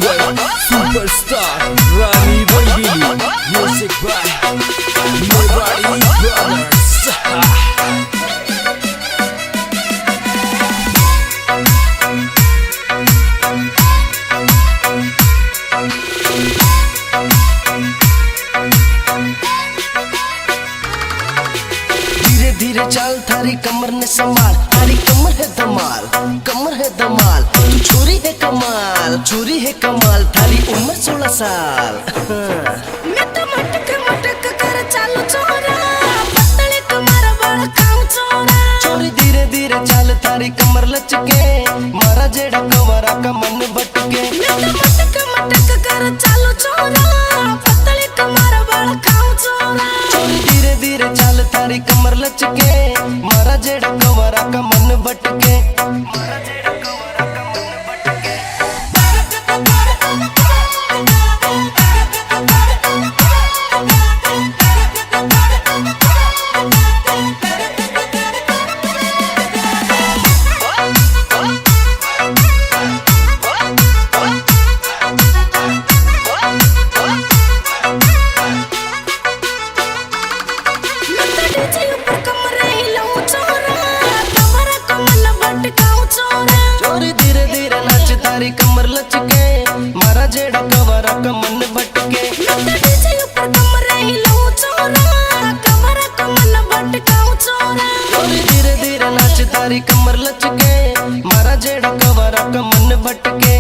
singer, superstar, Rani Rangili. Music by Nobody Brothers. धीरे धीरे चाल थारी कमर ने संभाल, थारी कमर है धमाल, कमर है धमाल। तू छोरी है कमाल, छोरी है कमाल, थारी उम्र 16 साल। मैं तो मटक कर चालू छोरा, पतले तुम्हारा बड़ा काम छोरा। छोरी धीरे धीरे चाल थारी कमर लचके, मारा जेड़ा कमरा का मन भटके। मैं तो मटक कर चालू छोरा, पतले तुम्हारा बड़ा काम छोरा। छोरी धीरे धीरे चाल थारी कमर लचके, मारा जेड़ा कमरा का मन भटके। मारा जेड़ा कमरा का मन भटके। छोरी धीरे धीरे नाच तारी कमर लचके, मारा जेड़ा कमरा का मन भटके। छोरी धीरे धीरे नाच तारी कमर लचके, मारा जेड़ा कमरा का मन भटके।